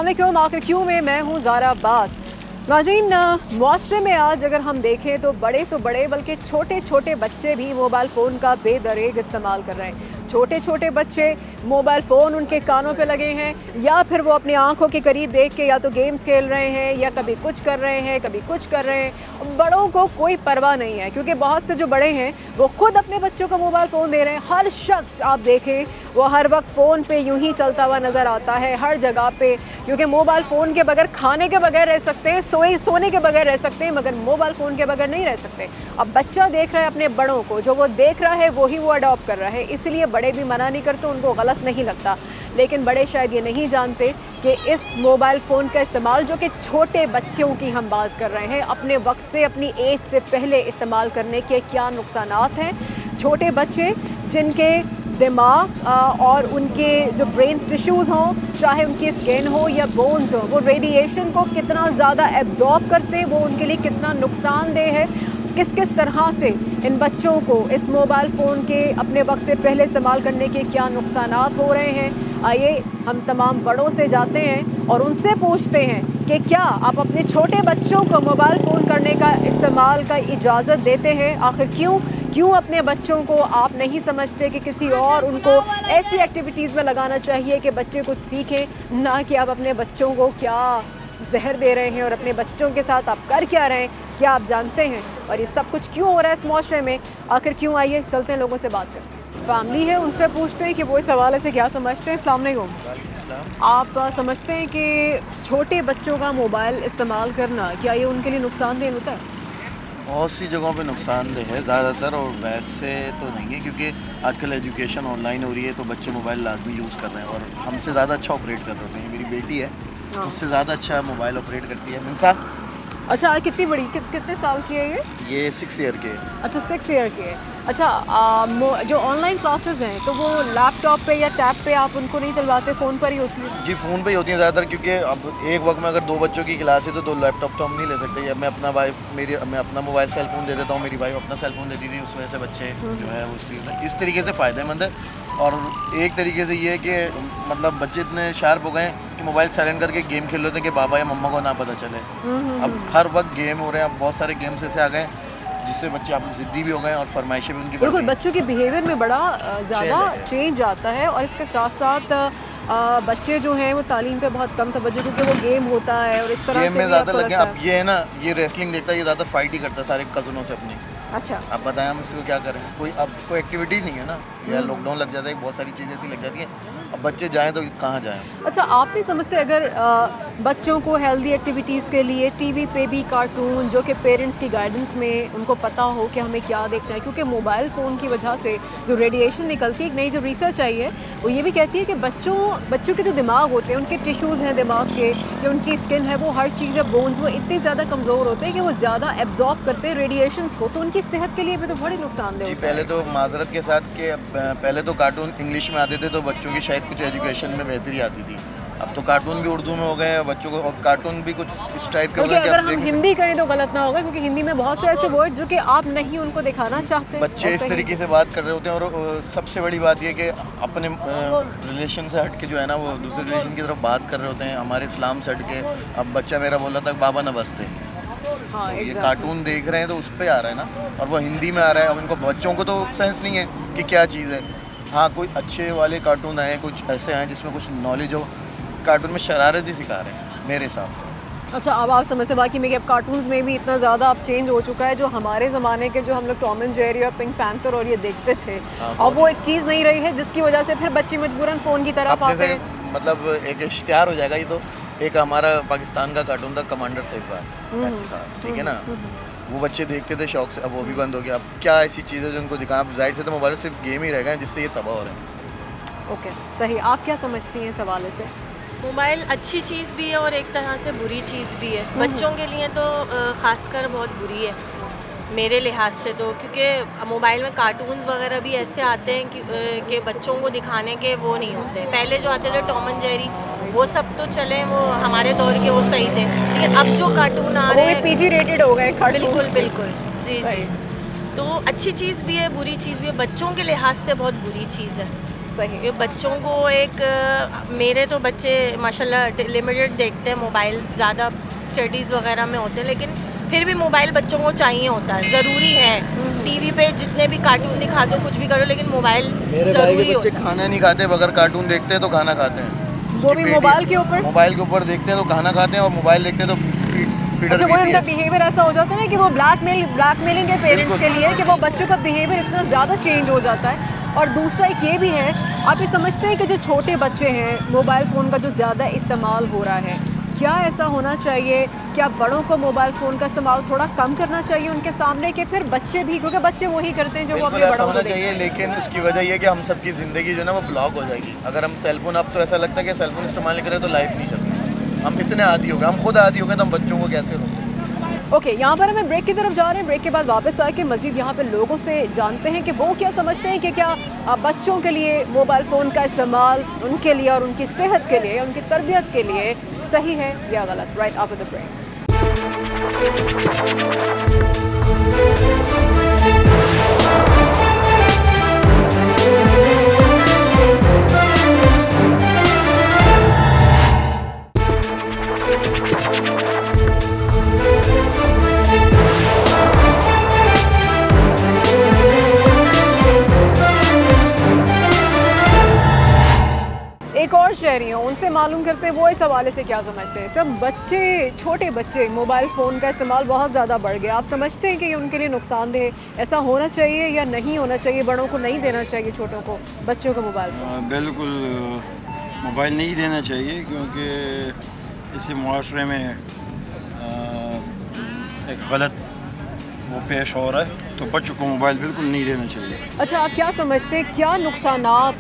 अस्सलामुअलैकुम। आखिर क्यों में मैं हूँ ज़ारा अब्बास। नाज़रीन, मुआशरे में आज अगर हम देखें तो बड़े बल्कि छोटे छोटे बच्चे भी मोबाइल फ़ोन का बेदरेग इस्तेमाल कर रहे हैं। छोटे छोटे बच्चे मोबाइल फ़ोन उनके कानों पे लगे हैं या फिर वो अपनी आंखों के करीब देख के या तो गेम्स खेल रहे हैं या कभी कुछ कर रहे हैं कभी कुछ कर रहे हैं। बड़ों को कोई परवाह नहीं है क्योंकि बहुत से जो बड़े हैं वो खुद अपने बच्चों को मोबाइल फ़ोन दे रहे हैं। हर शख्स आप देखें वो हर वक्त फ़ोन पे यूं ही चलता हुआ नज़र आता है हर जगह पे, क्योंकि मोबाइल फ़ोन के बगैर खाने के बगैर रह सकते हैं, सोने के बगैर रह सकते हैं, मगर मोबाइल फ़ोन के बगैर नहीं रह सकते। अब बच्चा देख रहा है अपने बड़ों को, जो वो देख रहा है वही वो अडॉप्ट कर रहा है, इसलिए बड़े भी मना नहीं करते, उनको गलत नहीं लगता। लेकिन बड़े शायद ये नहीं जानते कि इस मोबाइल फ़ोन का इस्तेमाल, जो कि छोटे बच्चों की हम बात कर रहे हैं, अपने वक्त से अपनी एज से पहले इस्तेमाल करने के क्या नुकसानात हैं। छोटे बच्चे जिनके दिमाग और उनके जो ब्रेन टिश्यूज़ हों, चाहे उनकी स्किन हो या बोन्स हो, वो रेडिएशन को कितना ज़्यादा एब्जॉर्ब करते हैं, वो उनके लिए कितना नुकसानदेह है। किस किस तरह से इन बच्चों को इस मोबाइल फ़ोन के अपने वक्त से पहले इस्तेमाल करने के क्या नुकसानात हो रहे हैं, आइए हम तमाम बड़ों से जाते हैं और उनसे पूछते हैं कि क्या आप अपने छोटे बच्चों को मोबाइल फ़ोन करने का इस्तेमाल का इजाज़त देते हैं। आखिर क्यों अपने बच्चों को आप नहीं समझते कि किसी और उनको ऐसी एक्टिविटीज़ में लगाना चाहिए कि बच्चे कुछ सीखें, ना कि आप अपने बच्चों को क्या जहर दे रहे हैं और अपने बच्चों के साथ आप कर क्या रहे हैं, क्या आप जानते हैं? और ये सब कुछ क्यों हो रहा है इस माशरे में, आखिर क्यों? आइए चलते हैं, लोगों से बात करते हैं। फैमिली है, उनसे पूछते हैं कि वो इस हवाले से क्या समझते हैं। अस्सलाम वालेकुम। आप समझते हैं कि छोटे बच्चों का मोबाइल इस्तेमाल करना क्या ये उनके लिए नुकसानदेह होता है? बहुत सी जगहों पे नुकसानदेह है ज़्यादातर, और वैसे तो नहीं है क्योंकि आजकल एजुकेशन ऑनलाइन हो रही है तो बच्चे मोबाइल लाजमी यूज़ कर रहे हैं और हमसे ज़्यादा अच्छा ऑपरेट कर रहे हैं। मेरी बेटी है, उससे ज़्यादा अच्छा मोबाइल ऑपरेट करती है। मिनसा, अच्छा, कितनी बड़ी कितने साल की है ये 6 ईयर के। अच्छा, 6 ईयर की है। अच्छा, जो ऑनलाइन क्लासेस हैं तो वो लैपटॉप पे या टैब पे आप उनको नहीं दिलवाते, फ़ोन पर ही होती है? जी, फ़ोन पे ही होती हैं ज़्यादातर, क्योंकि अब एक वक्त में अगर 2 बच्चों की क्लास है तो 2 लैपटॉप तो हम नहीं ले सकते। या मैं अपना मोबाइल सेल फ़ोन दे देता हूँ, मेरी वाइफ अपना सेल फ़ोन देती थी, उस वजह से बच्चे जो है वो इस तरीके से फ़ायदेमंद है। और एक तरीके से ये है कि मतलब बच्चे इतने शार्प हो गए हैं कि मोबाइल साइलेंट करके गेम खेल लेते हैं कि बाबा या मम्मा को ना पता चले। अब हर वक्त गेम हो रहे हैं, अब बहुत सारे गेम्स ऐसे आ गए हैं जिससे बच्चे आप ज़िद्दी भी हो गए हैं और फरमाइशें भी उनकी बिल्कुल, बच्चों के बिहेवियर में बड़ा ज़्यादा चेंज आता है। और इसके साथ साथ बच्चे जो हैं वो तालीम पे बहुत कम तवज्जो, क्योंकि वो गेम होता है और इस तरह गेम से में ज़्यादा लगे। अब है। ये है ना, ये रेसलिंग देखता है, ये ज़्यादा फाइट ही करता है सारे कज़नों से अपनी। अच्छा, अब बताएं हम इसको क्या करें, कोई एक्टिविटीज़ नहीं है ना, या लॉकडाउन लग जाता है, बहुत सारी चीज़ें ऐसी लग जाती हैं। अब बच्चे जाएं तो कहाँ जाएं? अच्छा, आप नहीं समझते अगर बच्चों को हेल्दी एक्टिविटीज़ के लिए टीवी पे भी कार्टून, जो कि पेरेंट्स की गाइडेंस में उनको पता हो कि हमें क्या देखना है, क्योंकि मोबाइल फ़ोन की वजह से जो रेडिएशन निकलती है, एक नई जो रिसर्च आई है वो ये भी कहती है कि बच्चों के जो दिमाग होते हैं, उनके टिश्यूज़ हैं दिमाग के या उनकी स्किन है, वो हर चीज़ है, बोन्स, वो इतने ज़्यादा कमज़ोर होते हैं कि वो ज़्यादा एब्जॉर्ब करते हैं रेडिएशंस को, तो उनकी सेहत के लिए भी तो बड़ी नुकसानदेह जी, होता है। पहले तो माज़रत के साथ कि पहले तो कार्टून इंग्लिश में आते थे तो बच्चों की शायद कुछ एजुकेशन में बेहतरी आती थी। अब तो कार्टून भी उर्दू में हो गए हैं बच्चों को, और कार्टून भी कुछ इस टाइप के हो गए क्योंकि कि अगर आप हम देख हिंदी करें तो गलत ना होगा, क्योंकि हिंदी में बहुत से ऐसे वर्ड जो कि आप नहीं उनको दिखाना चाहते। बच्चे इस तरीके से बात कर रहे होते हैं। और सबसे बड़ी बात यह कि अपने रिलेशन से हट के जो है ना, वो दूसरे रिलेशन की तरफ बात कर रहे होते हैं, हमारे इस्लाम से हट के। अब बच्चा मेरा बोल रहा था बाबा नमस्ते, हाँ, ये कार्टून देख रहे हैं तो उस पर आ रहा है ना, और वो हिंदी में आ रहा है। अब इनको बच्चों को तो सेंस नहीं है कि क्या चीज़ है। हाँ, कोई अच्छे वाले कार्टून आए, कुछ ऐसे हैं जिसमें कुछ नॉलेज हो। कार्टून में शरारत ही सिखा रहे हैं मेरे हिसाब से। अच्छा, अब आप समझते बाकी में कि अब कार्टून्स में भी इतना ज़्यादा अब चेंज हो चुका है, जो हमारे ज़माने के जो हम लोग टॉम एंड जेरी और पिंक पैंथर और ये देखते थे, और वो एक चीज़ नहीं रही है, जिसकी वजह से फिर बच्चे मजबूरन फ़ोन की तरफ आते हैं। मतलब एक इश्तिहार हो जाएगा ये तो। एक हमारा पाकिस्तान का कार्टून था कमांडर सेफगार्ड, ऐसे था, ठीक है ना, वो बच्चे देखते थे शौक से, अब वो भी बंद हो गया। अब क्या ऐसी चीज़ें जो उनको दिखाएं? अब जाहिर से तो मोबाइल सिर्फ गेम ही रह गए हैं जिससे ये तबाह हो रहे हैं। ओके, सही। आप क्या समझती हैं इस हवाले से? मोबाइल अच्छी चीज़ भी है और एक तरह से बुरी चीज़ भी है। बच्चों के लिए तो ख़ासकर बहुत बुरी है मेरे लिहाज से तो, क्योंकि मोबाइल में कार्टून्स वगैरह भी ऐसे आते हैं कि बच्चों को दिखाने के वो नहीं होते। पहले जो आते थे टॉम एंड जेरी, वो सब तो चले, वो हमारे दौर के वो सही थे, लेकिन अब जो कार्टून आ रहे हैं पीजी रेटेड हो गए कार्टून। बिल्कुल बिल्कुल, जी। तो अच्छी चीज़ भी है बुरी चीज़ भी है, बच्चों के लिहाज से बहुत बुरी चीज़ है। सही। ये बच्चों को एक मेरे तो बच्चे माशाल्लाह लिमिटेड देखते हैं मोबाइल, ज़्यादा स्टडीज़ वगैरह में होते हैं, लेकिन फिर भी मोबाइल बच्चों को चाहिए होता है, ज़रूरी है। टीवी पे जितने भी कार्टून दिखा दो, कुछ भी करो, लेकिन मोबाइल मेरे भाई ज़रूरी के बच्चे होता है। खाना नहीं खाते बगैर कार्टून देखते हैं तो खाना खाते हैं। वो भी मोबाइल के ऊपर? मोबाइल के ऊपर देखते हैं तो खाना खाते हैं, और मोबाइल देखते हैं तो फीडर अच्छा, वो पीती उनका है। बिहेवियर ऐसा हो जाता है ना कि वो ब्लैकमेलिंग है पेरेंट्स बिल्कुल। के लिए, कि वो बच्चों का बिहेवियर इतना ज़्यादा चेंज हो जाता है। और दूसरा एक ये भी है, आप ये समझते हैं कि जो छोटे बच्चे हैं, मोबाइल फ़ोन का जो ज़्यादा इस्तेमाल हो रहा है, क्या ऐसा होना चाहिए, क्या बड़ों को मोबाइल फ़ोन का इस्तेमाल थोड़ा कम करना चाहिए उनके सामने, कि फिर बच्चे भी, क्योंकि बच्चे वही करते हैं जो वो बिल्कुल अपने ऐसा बड़ों को होना देखते चाहिए, हैं। लेकिन उसकी वजह ये है कि हम सबकी ज़िंदगी जो है ना वो ब्लॉक हो जाएगी अगर हम सेलफोन, अब तो ऐसा लगता है कि सेलफोन इस्तेमाल नहीं करें तो लाइफ नहीं चलती। हम इतने आदी हो गए, हम खुद आदी हो गए, तो हम बच्चों को कैसे रोकें? ओके, यहाँ पर हमें ब्रेक की तरफ जा रहे हैं। ब्रेक के बाद वापस आके मज़ीद यहाँ पे लोगों से जानते हैं कि वो क्या समझते हैं कि क्या बच्चों के लिए मोबाइल फ़ोन का इस्तेमाल उनके लिए और उनकी सेहत के लिए, उनकी तरबियत के लिए सही है या गलत। Right after the break. एक और शहरी हैं, उनसे मालूम करते हैं वो इस हवाले से क्या समझते हैं। सब बच्चे, छोटे बच्चे मोबाइल फ़ोन का इस्तेमाल बहुत ज़्यादा बढ़ गया। आप समझते हैं कि ये उनके लिए नुकसानदेह ऐसा होना चाहिए या नहीं होना चाहिए? बड़ों को नहीं देना चाहिए छोटों को, बच्चों को मोबाइल फ़ोन? बिल्कुल मोबाइल नहीं देना चाहिए, क्योंकि इसी मुआशरे में एक गलत वो पेश हो रहा है, तो बच्चों को मोबाइल बिल्कुल नहीं देना चाहिए। अच्छा, आप क्या समझते हैं, क्या नुकसानात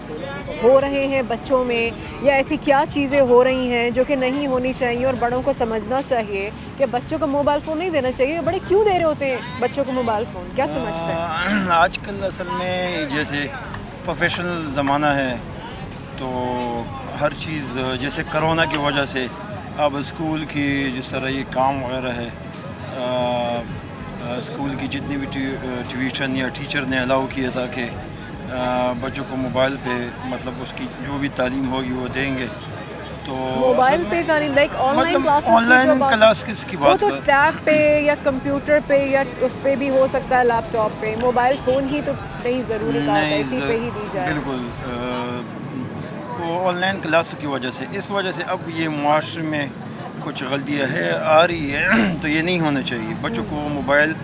हो रहे हैं बच्चों में, या ऐसी क्या चीज़ें हो रही हैं जो कि नहीं होनी चाहिए और बड़ों को समझना चाहिए कि बच्चों को मोबाइल फ़ोन नहीं देना चाहिए? बड़े क्यों दे रहे होते हैं बच्चों को मोबाइल फ़ोन, क्या समझते हैं? आजकल असल में जैसे प्रोफेशनल ज़माना है, तो हर चीज़ जैसे कोरोना की वजह से अब स्कूल की जिस तरह ये काम वगैरह है, स्कूल की जितनी भी ट्यूशन या टीचर ने अलाउ किया था कि बच्चों को मोबाइल पे मतलब उसकी जो भी तालीम होगी वो देंगे, तो मोबाइल पे लाइक ऑनलाइन मतलब ऑनलाइन क्लासेस की वो बात तो कर, टैब पे या कंप्यूटर पे या उस पे भी हो सकता है, लैपटॉप पे। मोबाइल फ़ोन ही तो नहीं ज़रूरी बात है, इसी पे ही दी जाए। बिल्कुल वो ऑनलाइन क्लास की वजह से, इस वजह से अब ये मुआशरे में कुछ गलतियाँ है आ रही है, तो ये नहीं होना चाहिए। बच्चों को मोबाइल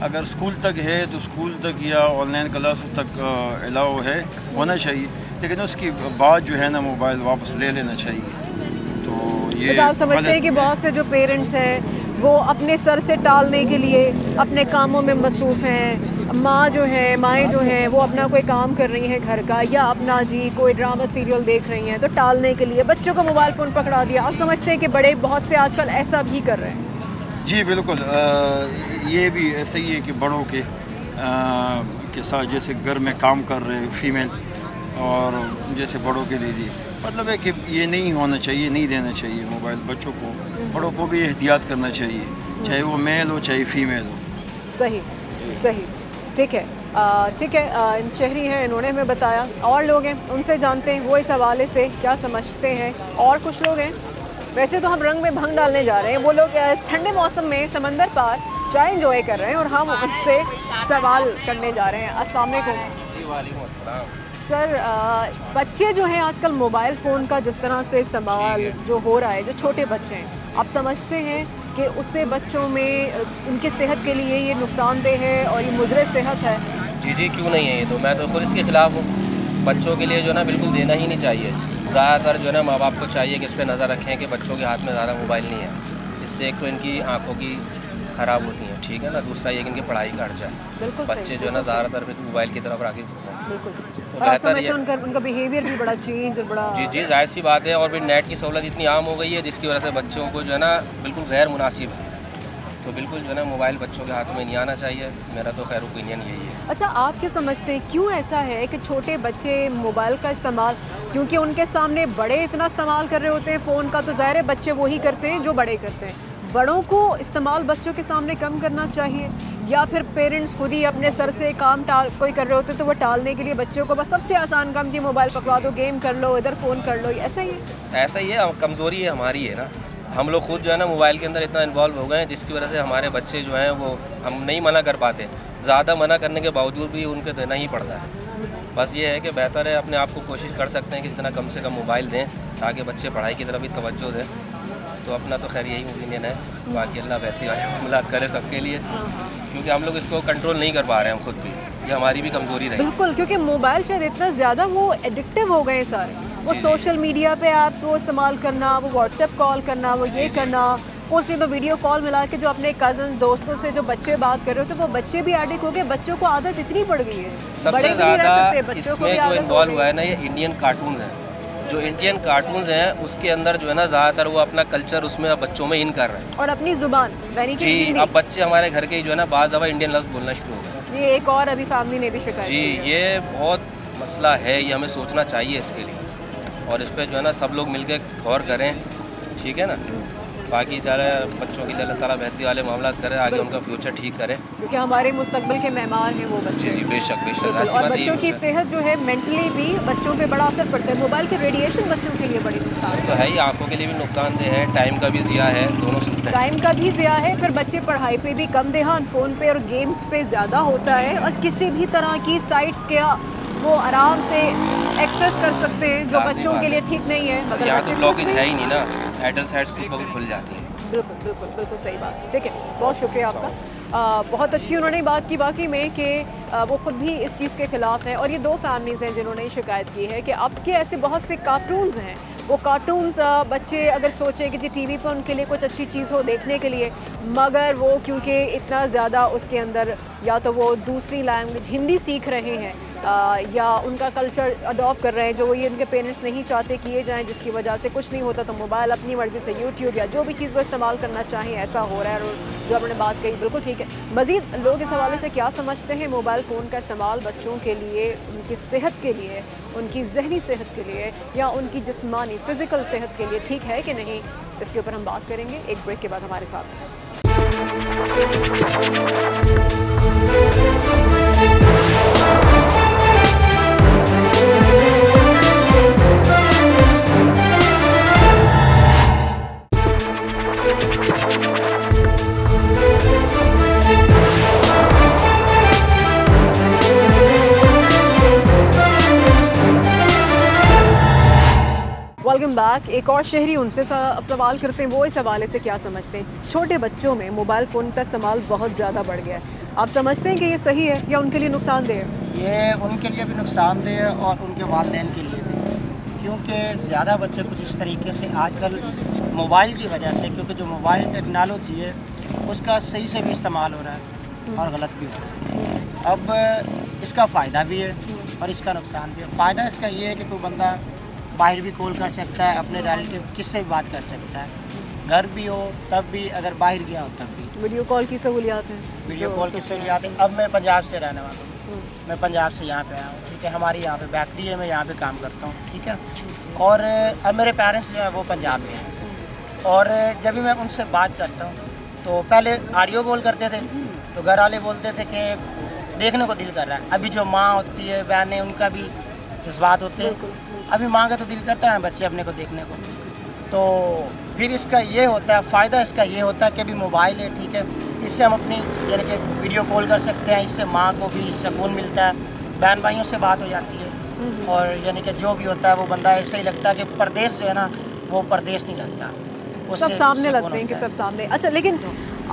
अगर स्कूल तक है तो स्कूल तक या ऑनलाइन क्लास तक अलाउ है, होना चाहिए, लेकिन उसके बाद जो है ना मोबाइल वापस ले लेना चाहिए। तो ये बस आप समझते हैं कि बहुत से जो पेरेंट्स हैं वो अपने सर से टालने के लिए अपने कामों में मसरूफ़ हैं। माएँ जो हैं वो अपना कोई काम कर रही हैं घर का, या अपना जी कोई ड्रामा सीरियल देख रही हैं, तो टालने के लिए बच्चों को मोबाइल फ़ोन पकड़ा दिया। आप समझते हैं कि बड़े बहुत से आजकल ऐसा भी कर रहे हैं? जी बिल्कुल, ये भी ऐसे ही है कि बड़ों के साथ जैसे घर में काम कर रहे फीमेल, और जैसे बड़ों के लिए मतलब है कि ये नहीं होना चाहिए, नहीं देना चाहिए मोबाइल बच्चों को। बड़ों को भी एहतियात करना चाहिए, चाहे वो मेल हो चाहे फीमेल हो। सही सही, ठीक है। ठीक है, शहरी हैं, इन्होंने हमें बताया। और लोग हैं, उनसे जानते हैं वो इस हवाले से क्या समझते हैं। और कुछ लोग हैं, वैसे तो हम रंग में भंग डालने जा रहे हैं, वो लोग इस ठंडे मौसम में समंदर पार चाय एंजॉय कर रहे हैं और हम उनसे सवाल करने जा रहे हैं। अस्सलाम वालेकुम सर, बच्चे जो हैं आजकल मोबाइल फ़ोन का जिस तरह से इस्तेमाल जो हो रहा है, जो छोटे बच्चे हैं, आप समझते हैं कि उससे बच्चों में उनकी सेहत के लिए ये नुकसानदेह है और ये मुज़र सेहत है? जी क्यों नहीं है, ये तो मैं तो खुद इसके ख़िलाफ़ हूँ। बच्चों के लिए जो है ना बिल्कुल देना ही नहीं चाहिए। ज़्यादातर जो है ना माँ बाप को चाहिए कि इस पर नज़र रखें कि बच्चों के हाथ में ज़्यादा मोबाइल नहीं है। इससे एक तो इनकी आँखों की ख़राब होती हैं, ठीक है ना, दूसरा ये कि इनकी पढ़ाई का हट जाए। बच्चे जो है ना ज़्यादातर फिर मोबाइल की तरफ राग़िब होते हैं। बिल्कुल, तो और आप बेहतर समझते ये हैं उनका बिहेवियर भी बड़ा चेंज और बड़ा जी जाहिर सी बात है। और फिर नेट की सहूलत इतनी आम हो गई है जिसकी वजह से बच्चों को जो है ना बिल्कुल गैर मुनासिब है। तो बिल्कुल जो है ना मोबाइल बच्चों के हाथों में नहीं आना चाहिए, मेरा तो खैर ओपिनियन यही है। अच्छा, आप क्या समझते हैं क्यों ऐसा है कि छोटे बच्चे मोबाइल का इस्तेमाल, क्योंकि उनके सामने बड़े इतना इस्तेमाल कर रहे होते हैं फ़ोन का, तो ज़ाहिर है बच्चे वही करते हैं जो बड़े करते हैं। बड़ों को इस्तेमाल बच्चों के सामने कम करना चाहिए, या फिर पेरेंट्स खुद ही अपने सर से काम कोई कर रहे होते तो वो टालने के लिए बच्चों को बस सबसे आसान काम जी मोबाइल पकड़ा दो, गेम कर लो, इधर फ़ोन कर लो, ऐसा ही है? ऐसा ही है, कमज़ोरी है हमारी है ना, हम लोग खुद जो है ना मोबाइल के अंदर इतना इन्वॉल्व हो गए हैं जिसकी वजह से हमारे बच्चे जो हैं वो हम नहीं मना कर पाते, ज़्यादा मना करने के बावजूद भी उनके देना ही पड़ता है। बस ये है कि बेहतर है अपने आप को कोशिश कर सकते हैं कि जितना कम से कम मोबाइल दें ताकि बच्चे पढ़ाई की तरफ भी तवज्जो दें। तो अपना तो खैर यही ओपिनियन है, बाकी अल्लाह बेहतरी वाले मामलात करे सबके लिए, क्योंकि हम लोग इसको कंट्रोल नहीं कर पा रहे हैं खुद भी, ये हमारी भी कमज़ोरी रही। बिल्कुल, क्योंकि मोबाइल शायद इतना ज़्यादा वो एडिक्टिव हो गए सारे, वो सोशल मीडिया पे ऐप्स वो इस्तेमाल करना, वो व्हाट्सएप कॉल करना, वो ये करना, कुछ नहीं तो वीडियो कॉल मिला के जो अपने कज़न दोस्तों से जो बच्चे बात कर रहे होते, वो बच्चे भी एडिक्ट हो गए, बच्चों को आदत इतनी पड़ गई है। सबसे ज़्यादा इसमें जो इन्वॉल्व हुआ है ना ये इंडियन कार्टून है, जो इंडियन कार्टून्स हैं उसके अंदर जो है ना ज़्यादातर वो अपना कल्चर उसमें बच्चों में इन कर रहे हैं और अपनी ज़ुबान जी। अब बच्चे हमारे घर के जो है ना बाद दफ़ा इंडियन लफ्ज़ बोलना शुरू हो गए। ये एक और अभी फैमिली ने भी शिकायत जी, ये बहुत मसला है, ये हमें सोचना चाहिए इसके लिए, और इस पर जो है ना सब लोग मिलकर गौर करें, ठीक है ना। बाकी ज़्यादा बच्चों के लिए अल्लाह ताला बेहतरी वाले मामला करे, आगे उनका फ्यूचर ठीक करे, क्योंकि हमारे मुस्तकबिल के मेहमान हैं वो बच्चे। जी जी बेशक बेशक। बिल्कुल, और बच्चों की सेहत जो है मेंटली भी बच्चों पे बड़ा असर पड़ता है। मोबाइल के रेडिएशन बच्चों के लिए बड़ी नुकसान तो है ही, आंखों के लिए भी नुकसानदेह है, टाइम का भी ज़िया है, दोनों सुनते हैं। टाइम का भी ज़िया है, फिर बच्चे पढ़ाई पे भी कम ध्यान, फ़ोन पे और गेम्स पे ज़्यादा होता है, और किसी भी तरह की साइट्स के वो आराम से एक्सेस कर सकते हैं जो बच्चों के लिए ठीक नहीं है। मगर यहाँ तो बच्चे ब्लॉकेज खुद है ही नहीं ना, एयरटेल साइट्स खुल जाती हैं। बिल्कुल बिल्कुल बिल्कुल सही बात। ठीक है, बहुत शुक्रिया आपका। बहुत अच्छी उन्होंने बात की वाकई में कि वो खुद भी इस चीज़ के ख़िलाफ़ हैं, और ये दो फैमिलीज़ हैं जिन्होंने शिकायत की है कि अब के ऐसे बहुत से कार्टून्स हैं, वो कार्टून्स बच्चे अगर सोचें कि जी टीवी पर उनके लिए कुछ अच्छी चीज़ हो देखने के लिए, मगर वो क्योंकि इतना ज़्यादा उसके अंदर या तो वो दूसरी लैंग्वेज हिंदी सीख रहे हैं या उनका कल्चर अडॉप्ट कर रहे हैं जो ये उनके पेरेंट्स नहीं चाहते किए जाएं, जिसकी वजह से कुछ नहीं होता, तो मोबाइल अपनी मर्ज़ी से यूट्यूब या जो भी चीज़ वो इस्तेमाल करना चाहें ऐसा हो रहा है। और जो आपने बात कही बिल्कुल ठीक है। मज़ीद लोग इस हवाले से क्या समझते हैं, मोबाइल फ़ोन का इस्तेमाल बच्चों के लिए, उनकी सेहत के लिए, उनकी जहनी सेहत के लिए या उनकी जिस्मानी फ़िज़िकल सेहत के लिए ठीक है कि नहीं, इसके ऊपर हम बात करेंगे एक ब्रेक के बाद हमारे साथ। Welcome back. एक और शहरी उनसे सवाल करते हैं वो इस हवाले से क्या समझते हैं। छोटे बच्चों में मोबाइल फ़ोन का इस्तेमाल बहुत ज़्यादा बढ़ गया है, आप समझते हैं कि ये सही है या उनके लिए नुकसानदेह है? ये उनके लिए भी नुकसानदेह है और उनके वालिदैन के लिए भी, क्योंकि ज़्यादा बच्चे कुछ इस तरीके से आजकल मोबाइल की वजह से, क्योंकि जो मोबाइल टेक्नोलॉजी है उसका सही से भी इस्तेमाल हो रहा है और गलत भी हो रहा है। अब इसका फ़ायदा भी है और इसका नुकसान भी है। फ़ायदा इसका ये है कि कोई बंदा बाहर भी कॉल कर सकता है, अपने रिलेटिव किससे भी बात कर सकता है, घर भी हो तब भी, अगर बाहर गया हो तब भी। वीडियो कॉल की सहूलियात है, वीडियो कॉल की सहूलियात है। अब मैं पंजाब से रहने वाला हूँ, मैं पंजाब से यहाँ पे आया हूँ, ठीक है। हमारी यहाँ पे बैकरी है, मैं यहाँ पे काम करता हूँ, ठीक है। और अब मेरे पेरेंट्स जो हैं वो पंजाब में हैं, और जब भी मैं उनसे बात करता हूँ तो पहले ऑडियो कॉल करते थे तो घर वाले बोलते थे कि देखने को दिल कर रहा है। अभी जो माँ होती है, बहनें, उनका भी जज्बात होते हैं, अभी माँ का तो दिल करता है ना बच्चे अपने को देखने को। तो फिर इसका ये होता है, फ़ायदा इसका ये होता है कि अभी मोबाइल है, ठीक है, इससे हम अपनी यानी कि वीडियो कॉल कर सकते हैं, इससे माँ को भी सुकून मिलता है, बहन भाइयों से बात हो जाती है, और यानी कि जो भी होता है वो बंदा ऐसे ही लगता है कि परदेश जो है ना वो परदेश नहीं लगता, सब सामने लगते हैं कि सब सामने। अच्छा, लेकिन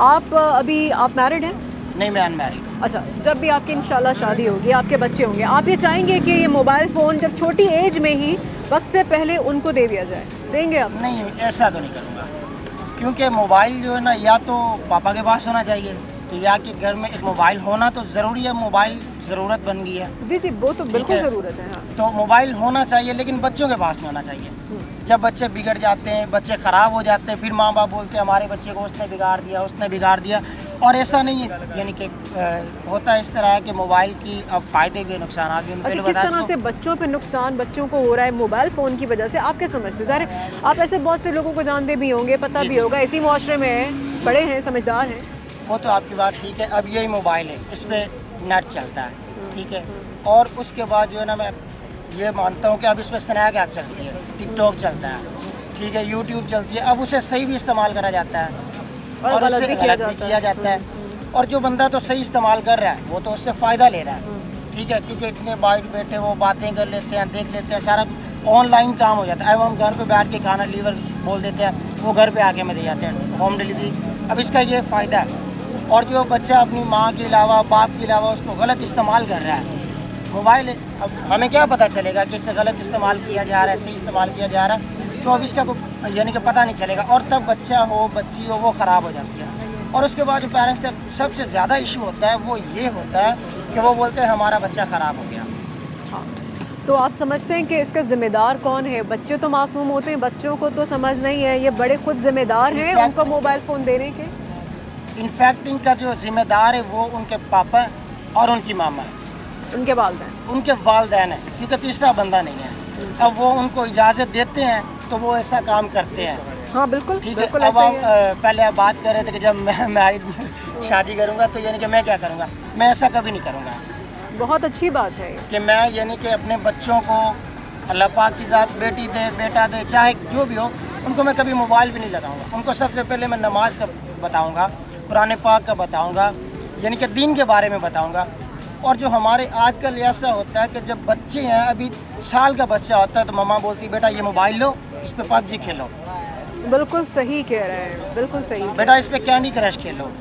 आप अभी आप मैरिड हैं? नहीं, मैं अनमैरिड। अच्छा, जब भी आपकी इंशाल्लाह शादी होगी, आपके बच्चे होंगे, आप ये चाहेंगे कि ये मोबाइल फ़ोन जब छोटी एज में ही वक्त से पहले उनको दे दिया जाए, देंगे आप? नहीं, ऐसा तो नहीं करूँगा, क्योंकि मोबाइल जो है ना या तो पापा के पास होना चाहिए, तो या कि घर में एक मोबाइल होना तो ज़रूरी है, मोबाइल ज़रूरत बन गई है। जी जी, वो तो बिल्कुल ज़रूरत है। हाँ। तो मोबाइल होना चाहिए, लेकिन बच्चों के पास नहीं होना चाहिए। जब बच्चे बिगड़ जाते हैं, बच्चे ख़राब हो जाते हैं, फिर माँ बाप बोलते हैं हमारे बच्चे को उसने बिगाड़ दिया, उसने बिगाड़ दिया। और ऐसा नहीं है, यानी कि होता है इस तरह है कि मोबाइल की अब फ़ायदे भी नुकसान भी। अच्छा, किस तरह से बच्चों पे नुकसान बच्चों को हो रहा है मोबाइल फ़ोन की वजह से, आप क्या समझते हैं? ज़ाहिर आप ऐसे बहुत से लोगों को जानते भी होंगे, पता भी होगा, इसी मुआशरे में हैं, बड़े हैं, समझदार हैं। वो तो आपकी बात ठीक है। अब यही मोबाइल है, इस पर नेट चलता है, ठीक है, और उसके बाद जो है ना, मैं ये मानता हूँ कि अब इस पर स्नैप ऐप चलती है, टिकटॉक चलता है, ठीक है, यूट्यूब चलती है। अब उसे सही भी इस्तेमाल करा जाता है और उससे गलत भी किया जाता है। और जो बंदा तो सही इस्तेमाल कर रहा है वो तो उससे फ़ायदा ले रहा है, ठीक है, क्योंकि इतने बाइट बैठे वो बातें कर लेते हैं, देख लेते हैं, सारा ऑनलाइन काम हो जाता है। अब हम घर पे बैठ के खाना लीवर बोल देते हैं, वो घर पे आके में दे जाते हैं, होम डिलीवरी। अब इसका ये फ़ायदा है। और जो बच्चा अपनी माँ के अलावा बाप के अलावा उसको गलत इस्तेमाल कर रहा है, मोबाइल है, अब हमें क्या पता चलेगा कि इससे गलत इस्तेमाल किया जा रहा है, सही इस्तेमाल किया जा रहा है, तो अब इसका कोई यानी कि पता नहीं चलेगा। और तब बच्चा हो बच्ची हो वो ख़राब हो जाती है। और उसके बाद जो पेरेंट्स का सबसे ज़्यादा इशू होता है वो ये होता है कि वो बोलते हैं हमारा बच्चा ख़राब हो गया। हाँ, तो आप समझते हैं कि इसका ज़िम्मेदार कौन है? बच्चे तो मासूम होते हैं, बच्चों को तो समझ नहीं है, ये बड़े खुद ज़िम्मेदार हैं उनको मोबाइल फ़ोन देने के? इनफैक्ट इनका जो ज़िम्मेदार है वो उनके पापा और उनकी मामा है, उनके वालिदैन, उनके वालिदैन है, क्योंकि तीसरा बंदा नहीं है। अब वो उनको इजाज़त देते हैं तो वो ऐसा काम करते हैं। हाँ बिल्कुल, ठीक है। बिल्कुल अब ऐसा हम ही है। पहले आप बात कर रहे थे कि जब मैं मैरिड शादी करूँगा तो यानी कि मैं क्या करूँगा, मैं ऐसा कभी नहीं करूँगा बहुत अच्छी बात है। कि मैं यानी कि अपने बच्चों को अल्लाह पाक की ज़ात बेटी दे बेटा दे चाहे जो भी हो, उनको मैं कभी मोबाइल भी नहीं लगाऊंगा। उनको सबसे पहले मैं नमाज का बताऊंगा, कुरान पाक का बताऊंगा, यानी कि दीन के बारे में बताऊंगा। और जो हमारे आजकल ऐसा होता है कि जब बच्चे हैं, अभी साल का बच्चा होता है तो मम्मा बोलती है बेटा ये मोबाइल लो, इस पर पबजी खेलो, बिल्कुल सही कह रहे हैं, बिल्कुल सही। बेटा इस पे कैंडी क्रश खेलो,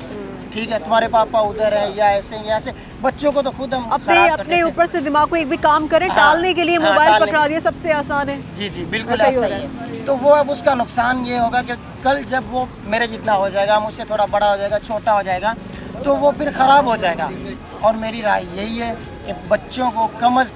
ठीक है, तुम्हारे पापा उधर है या ऐसे बच्चों को तो खुद हम अपने खराब कर अपने देते ऊपर से दिमाग को एक भी काम करें हाँ, टालने के लिए हाँ, मोबाइल टालने पकड़ा दिया, सबसे आसान है। हैं। जी जी बिल्कुल ऐसा ही ऐसा हो ही रहा है। तो वो अब उसका नुकसान ये होगा कि कल जब वो मेरे जितना हो जाएगा, मुझसे थोड़ा बड़ा हो जाएगा, छोटा हो जाएगा, तो वो फिर ख़राब हो जाएगा। और मेरी राय यही है कि बच्चों को कम से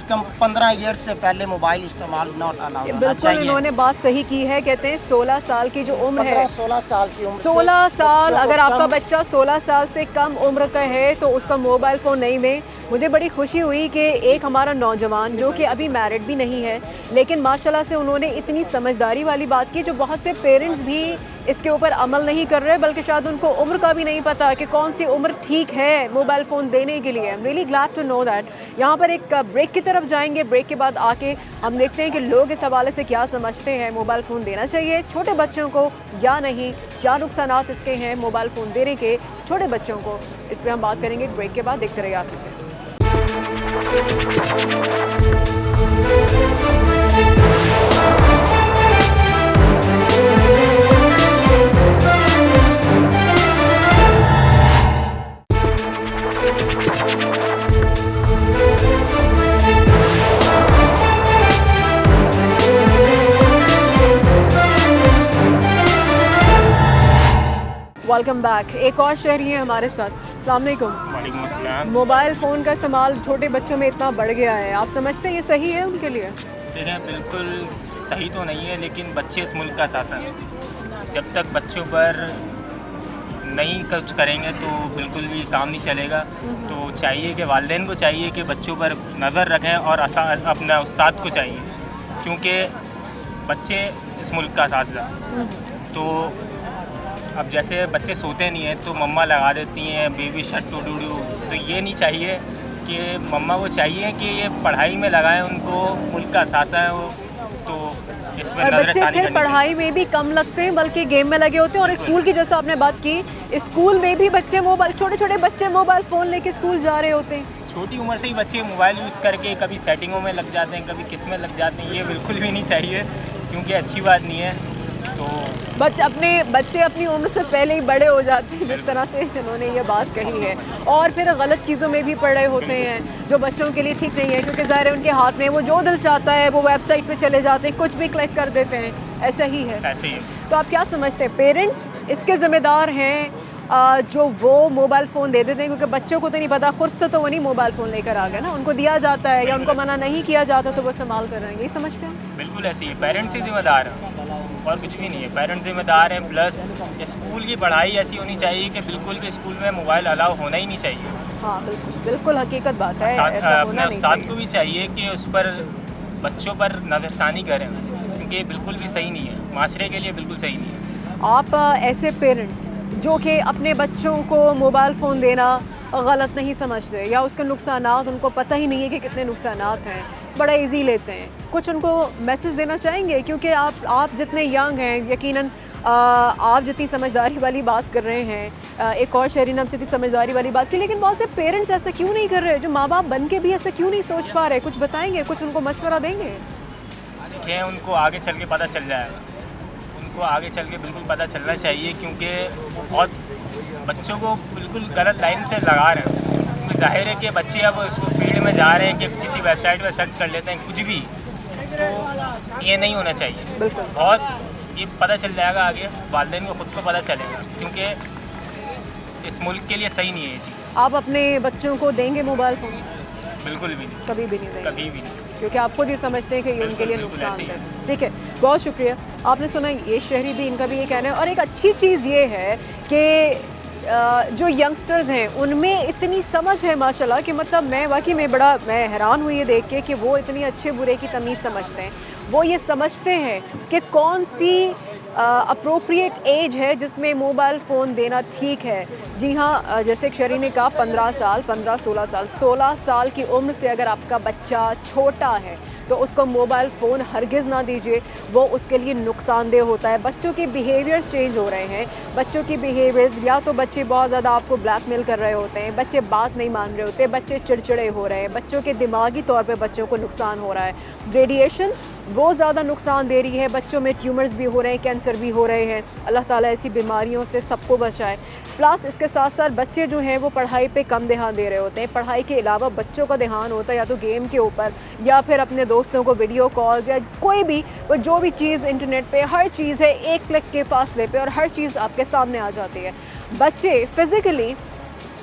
कम 15 ईयर्स से पहले मोबाइल इस्तेमाल नॉट अलाउड होना बिल्कुल चाहिए। इन्होंने बात सही की है, कहते हैं 16 साल की जो उम्र है, 16 साल की उम्र से 16 साल, बच्चों को अगर आपका कम- बच्चा 16 साल से कम उम्र का है तो उसका मोबाइल फ़ोन नहीं दें। मुझे बड़ी खुशी हुई कि एक हमारा नौजवान जो कि अभी मैरिड भी नहीं है, लेकिन माशाल्लाह से उन्होंने इतनी समझदारी वाली बात की जो बहुत से पेरेंट्स भी इसके ऊपर अमल नहीं कर रहे, बल्कि शायद उनको उम्र का भी नहीं पता कि कौन सी उम्र ठीक है मोबाइल फ़ोन देने के लिए। I am really glad to know that. यहाँ पर एक ब्रेक की तरफ जाएंगे, ब्रेक के बाद आके हम देखते हैं कि लोग इस हवाले से क्या समझते हैं, मोबाइल फ़ोन देना चाहिए छोटे बच्चों को या नहीं, क्या नुकसानात इसके हैं मोबाइल फ़ोन देने के छोटे बच्चों को, इस पर हम बात करेंगे ब्रेक के बाद। देखते रहिए आप फिर। Welcome back. एक और शहरी है हमारे साथ। अस्सलाम वालेकुम। वालेकुम अस्सलाम। मोबाइल फ़ोन का इस्तेमाल छोटे बच्चों में इतना बढ़ गया है, आप समझते हैं ये सही है उनके लिए? देखें बिल्कुल सही तो नहीं है, लेकिन बच्चे इस मुल्क का शासन है। जब तक बच्चों पर नहीं कुछ करेंगे तो बिल्कुल भी काम नहीं चलेगा। तो चाहिए कि वालिदैन को चाहिए कि बच्चों पर नज़र रखें और अपना उस्ताद को चाहिए, क्योंकि बच्चे इस मुल्क का शासन है। तो अब जैसे बच्चे सोते नहीं हैं तो मम्मा लगा देती हैं बेबी शट्टू डूडू, तो ये नहीं चाहिए कि मम्मा को चाहिए कि ये पढ़ाई में लगाएं, उनको मुल्क का शासन है वो, तो इसमें और बच्चे नजरसानी फिर करनी पढ़ाई में भी कम लगते हैं बल्कि गेम में लगे होते हैं। और स्कूल की जैसा आपने बात की, स्कूल में भी बच्चे मोबाइल, छोटे छोटे बच्चे मोबाइल फ़ोन लेके स्कूल जा रहे होते हैं। चाहिए। छोटी उम्र से ही बच्चे मोबाइल यूज़ करके कभी सेटिंगों में लग जाते हैं, कभी किस में लग जाते हैं, ये बिल्कुल भी नहीं चाहिए, क्योंकि अच्छी बात नहीं है। तो बच्चे अपनी उम्र से पहले ही बड़े हो जाते हैं, जिस तरह से जिन्होंने ये बात कही है, और फिर गलत चीज़ों में भी पड़ रहे होते हैं जो बच्चों के लिए ठीक नहीं है, क्योंकि ज़ाहिर है उनके हाथ में वो जो दिल चाहता है वो वेबसाइट पे चले जाते हैं, कुछ भी क्लिक कर देते हैं, ऐसा ही है। ऐसे ही है। तो आप क्या समझते हैं, पेरेंट्स इसके ज़िम्मेदार हैं जो वो मोबाइल फ़ोन दे देते हैं, क्योंकि बच्चों को तो नहीं पता, खुद से तो वो नहीं मोबाइल फ़ोन लेकर आ गए ना, उनको दिया जाता है या उनको मना नहीं किया जाता तो वो इस्तेमाल कर रहे हैं, यही समझते हैं? बिल्कुल ऐसे ही है, पेरेंट्स ही जिम्मेदार हैं और कुछ भी नहीं है। पेरेंट्स जिम्मेदार हैं, प्लस स्कूल की पढ़ाई ऐसी होनी चाहिए कि बिल्कुल भी स्कूल में मोबाइल अलाउ होना ही नहीं चाहिए। हाँ बिल्कुल बिल्कुल हकीकत बात है, ऐसा अपने होना नहीं उस्ताद चाहिए। को भी चाहिए कि उस पर बच्चों पर नज़रसानी करें, क्योंकि ये बिल्कुल भी सही नहीं है, माशरे के लिए बिल्कुल सही नहीं है। आप ऐसे पेरेंट्स जो कि अपने बच्चों को मोबाइल फ़ोन देना गलत नहीं समझते या उसके नुकसानात उनको पता ही नहीं है कि कितने नुकसानात हैं, बड़ा इजी लेते हैं, कुछ उनको मैसेज देना चाहेंगे? क्योंकि आप जितने यंग हैं, यकीनन आप जितनी समझदारी वाली बात कर रहे हैं, एक और शहरीन आप जितनी समझदारी वाली बात की, लेकिन बहुत से पेरेंट्स ऐसा क्यों नहीं कर रहे? जो माँ बाप बन के भी ऐसा क्यों नहीं सोच पा रहे? कुछ बताएंगे, कुछ उनको मशवरा देंगे? देखिए, उनको आगे चल के पता चल जाएगा, उनको आगे चल के बिल्कुल पता चलना चाहिए, क्योंकि वो बहुत बच्चों को बिल्कुल गलत लाइन से लगा रहे हैं। क्योंकि जाहिर है कि बच्चे अब उस फील्ड में जा रहे हैं कि किसी वेबसाइट पर सर्च कर लेते हैं कुछ भी, तो ये नहीं होना चाहिए। बिल्कुल। बहुत ये पता चल जाएगा आगे, वालिदैन को खुद को पता चलेगा, क्योंकि इस मुल्क के लिए सही नहीं है ये चीज़। आप अपने बच्चों को देंगे मोबाइल फ़ोन? बिल्कुल भी नहीं, कभी भी नहीं देंगे, कभी भी नहीं। क्योंकि आप खुद ही समझते हैं कि ये उनके लिए बिल्कुल नुकसान ऐसे ही है। ठीक है, बहुत शुक्रिया। आपने सुना ये शहरी भी, इनका भी ये कहना है। और एक अच्छी चीज़ ये है कि जो यंगस्टर्स हैं उनमें इतनी समझ है माशाल्लाह कि मतलब मैं हैरान हुई ये देख के कि वो इतनी अच्छे बुरे की तमीज़ समझते हैं। वो ये समझते हैं कि कौन सी अप्रोप्रिएट एज है जिसमें मोबाइल फ़ोन देना ठीक है। जी हाँ, जैसे शहरी ने कहा 15 साल, 15-16 साल, 16 साल की उम्र से अगर आपका बच्चा छोटा है तो उसको मोबाइल फ़ोन हरगिज़ ना दीजिए, वो उसके लिए नुकसानदेह होता है। बच्चों के बिहेवियर्स चेंज हो रहे हैं, बच्चों की बिहेवियर्स, या तो बच्चे बहुत ज़्यादा आपको ब्लैकमेल कर रहे होते हैं, बच्चे बात नहीं मान रहे होते, बच्चे चिड़चिड़े हो रहे हैं, बच्चों के दिमागी तौर पे बच्चों को नुकसान हो रहा है। रेडिएशन वो ज़्यादा नुकसान दे रही है, बच्चों में ट्यूमर्स भी हो रहे हैं, कैंसर भी हो रहे हैं। अल्लाह ताला ऐसी बीमारियों से सबको बचाए। प्लस इसके साथ साथ बच्चे जो हैं वो पढ़ाई पे कम ध्यान दे रहे होते हैं। पढ़ाई के अलावा बच्चों का ध्यान होता है या तो गेम के ऊपर, या फिर अपने दोस्तों को वीडियो कॉल्स, या कोई भी जो भी चीज़ इंटरनेट पे, हर चीज़ है एक क्लिक के फासले पे और हर चीज़ आपके सामने आ जाती है। बच्चे फिज़िकली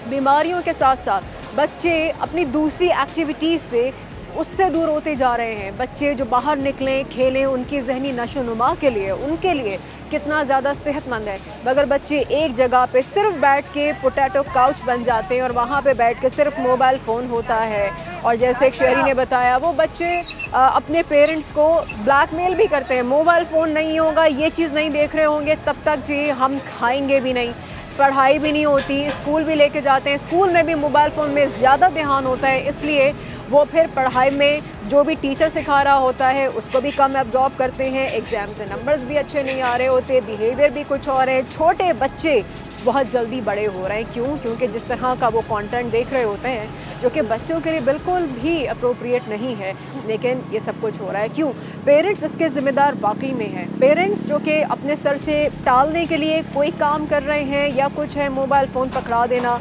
बीमारियों के साथ साथ बच्चे अपनी दूसरी एक्टिविटीज़ से उससे दूर होते जा रहे हैं। बच्चे जो बाहर निकलें, खेलें, उनकी जहनी नशोनुमा के लिए, उनके लिए कितना ज़्यादा सेहतमंद है। मगर बच्चे एक जगह पे सिर्फ बैठ के पोटैटो काउच बन जाते हैं और वहाँ पे बैठ के सिर्फ मोबाइल फ़ोन होता है। और जैसे एक शहरी ने बताया, वो बच्चे अपने पेरेंट्स को ब्लैकमेल भी करते हैं, मोबाइल फ़ोन नहीं होगा, ये चीज़ नहीं देख रहे होंगे तब तक जी हम खाएँगे भी नहीं, पढ़ाई भी नहीं होती। स्कूल भी लेके जाते हैं, स्कूल में भी मोबाइल फ़ोन में ज़्यादा ध्यान होता है, इसलिए वो फिर पढ़ाई में जो भी टीचर सिखा रहा होता है उसको भी कम एब्जॉर्ब करते हैं। एग्ज़ाम से नंबर्स भी अच्छे नहीं आ रहे होते, बिहेवियर भी कुछ और है। छोटे बच्चे बहुत जल्दी बड़े हो रहे हैं। क्यों? क्योंकि जिस तरह का वो कंटेंट देख रहे होते हैं जो कि बच्चों के लिए बिल्कुल भी अप्रोप्रिएट नहीं है, लेकिन ये सब कुछ हो रहा है। क्यों? पेरेंट्स इसके ज़िम्मेदार वाकई में हैं। पेरेंट्स जो कि अपने सर से टालने के लिए कोई काम कर रहे हैं या कुछ है, मोबाइल फ़ोन पकड़ा देना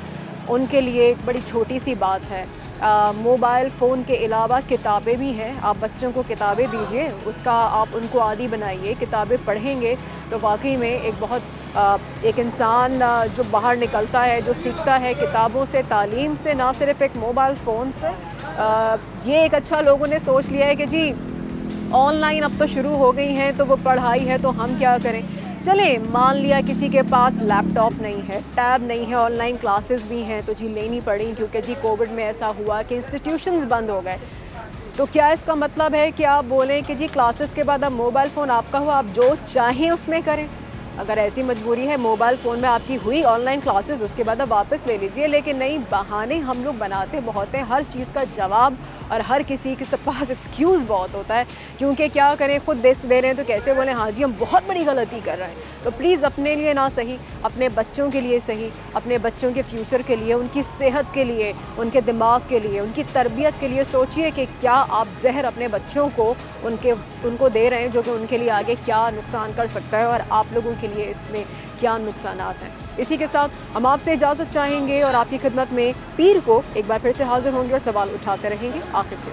उनके लिए एक बड़ी छोटी सी बात है। मोबाइल फ़ोन के अलावा किताबें भी हैं, आप बच्चों को किताबें दीजिए, उसका आप उनको आदी बनाइए। किताबें पढ़ेंगे तो वाकई में एक बहुत एक इंसान जो बाहर निकलता है, जो सीखता है किताबों से, तालीम से, ना सिर्फ एक मोबाइल फ़ोन से। ये एक अच्छा लोगों ने सोच लिया है कि जी ऑनलाइन अब तो शुरू हो गई हैं तो वो पढ़ाई है तो हम क्या करें। चले मान लिया किसी के पास लैपटॉप नहीं है, टैब नहीं है, ऑनलाइन क्लासेस भी हैं तो जी लेनी पड़ी, क्योंकि जी कोविड में ऐसा हुआ कि इंस्टीट्यूशंस बंद हो गए। तो क्या इसका मतलब है कि आप बोलें कि जी क्लासेस के बाद अब मोबाइल फ़ोन आपका हो, आप जो चाहें उसमें करें? अगर ऐसी मजबूरी है, मोबाइल फ़ोन में आपकी हुई ऑनलाइन क्लासेस, उसके बाद आप वापस ले लीजिए। लेकिन नहीं, बहाने हम लोग बनाते बहुत हैं, हर चीज़ का जवाब और हर किसी के पास एक्सक्यूज़ बहुत होता है। क्योंकि क्या करें, खुद दे रहे हैं तो कैसे बोलें हाँ जी हम बहुत बड़ी गलती कर रहे हैं। तो प्लीज़ अपने लिए ना सही, अपने बच्चों के लिए सही, अपने बच्चों के फ्यूचर के लिए, उनकी सेहत के लिए, उनके दिमाग के लिए, उनकी तरबियत के लिए सोचिए कि क्या आप जहर अपने बच्चों को उनको दे रहे हैं जो कि उनके लिए आगे क्या नुकसान कर सकता है और आप लोगों के लिए इसमें क्या नुकसानात हैं। इसी के साथ हम आपसे इजाज़त चाहेंगे और आपकी खिदमत में पीर को एक बार फिर से हाजिर होंगे और सवाल उठाते रहेंगे आखिर में।